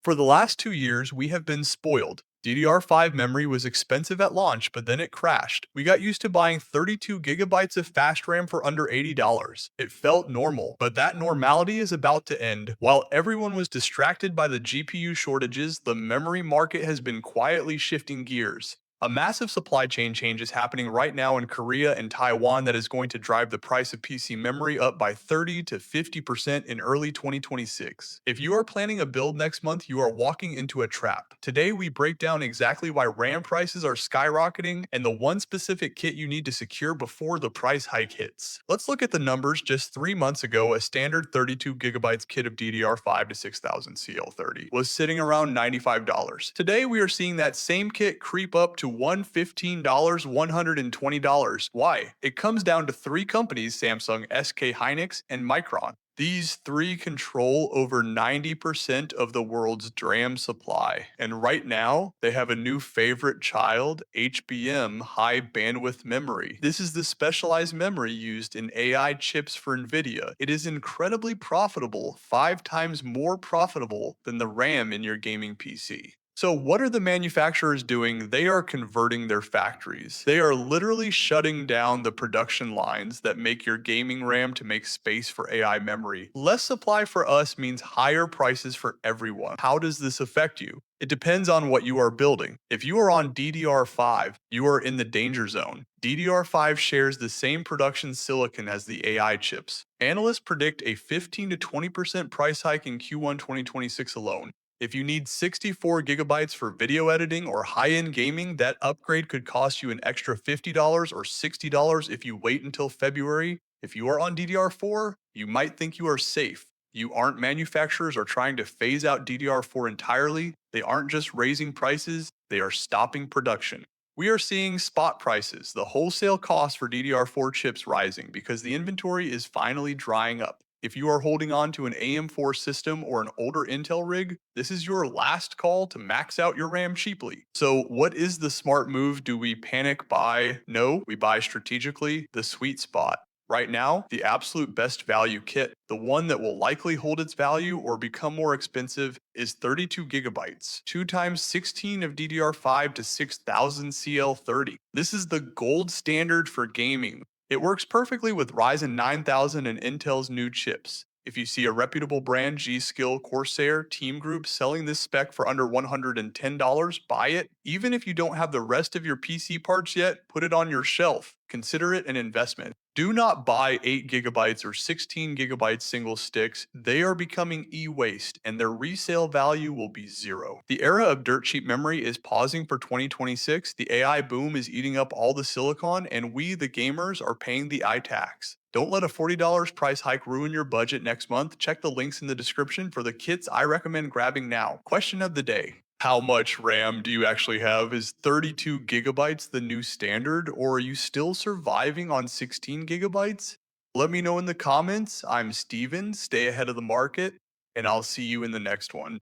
For the last 2 years, we have been spoiled. DDR5 memory was expensive at launch, but then it crashed. We got used to buying 32 gigabytes of fast RAM for under $80. It felt normal, but that normality is about to end. While everyone was distracted by the GPU shortages, the memory market has been quietly shifting gears. A massive supply chain change is happening right now in Korea and Taiwan that is going to drive the price of PC memory up by 30 to 50% in early 2026. If you are planning a build next month, you are walking into a trap. Today, we break down exactly why RAM prices are skyrocketing and the one specific kit you need to secure before the price hike hits. Let's look at the numbers. Just 3 months ago, a standard 32 gigabytes kit of DDR5 to 6000 CL30 was sitting around $95. Today, we are seeing that same kit creep up to $115, $120. Why? It comes down to three companies: Samsung, SK Hynix, and Micron. These three control over 90% of the world's DRAM supply. And right now, they have a new favorite child, HBM, high bandwidth memory. This is the specialized memory used in AI chips for NVIDIA. It is incredibly profitable, 5 times more profitable than the RAM in your gaming PC. So, what are the manufacturers doing? They are converting their factories. They are literally shutting down the production lines that make your gaming RAM to make space for AI memory. Less supply for us means higher prices for everyone. How does this affect you? It depends on what you are building. If you are on DDR5, you are in the danger zone. DDR5 shares the same production silicon as the AI chips. Analysts predict a 15 to 20% price hike in Q1 2026 alone. If you need 64 gigabytes for video editing or high-end gaming, that upgrade could cost you an extra $50 or $60 if you wait until February. If you are on DDR4, you might think you are safe. You aren't. Manufacturers are trying to phase out DDR4 entirely. They aren't just raising prices, they are stopping production. We are seeing spot prices, the wholesale cost for DDR4 chips rising because the inventory is finally drying up. If you are holding on to an AM4 system or an older Intel rig, this is your last call to max out your RAM cheaply. So, what is the smart move? Do we panic buy? No, we buy strategically, the sweet spot. Right now, the absolute best value kit, the one that will likely hold its value or become more expensive, is 32 gigabytes, 2 times 16 of DDR5 to 6000 CL30. This is the gold standard for gaming. It works perfectly with Ryzen 9000 and Intel's new chips. If you see a reputable brand, G-Skill, Corsair, Team Group selling this spec for under $110, buy it. Even if you don't have the rest of your PC parts yet, put it on your shelf. Consider it an investment. Do not buy 8 gigabytes or 16 gigabytes single sticks. They are becoming e-waste and their resale value will be zero. The era of dirt cheap memory is pausing for 2026. The AI boom is eating up all the silicon and we, the gamers, are paying the iTax. Don't let a $40 price hike ruin your budget next month. Check the links in the description for the kits I recommend grabbing now. Question of the day: how much RAM do you actually have? Is 32 gigabytes the new standard, or are you still surviving on 16 gigabytes? Let me know in the comments. I'm Steven, stay ahead of the market, and I'll see you in the next one.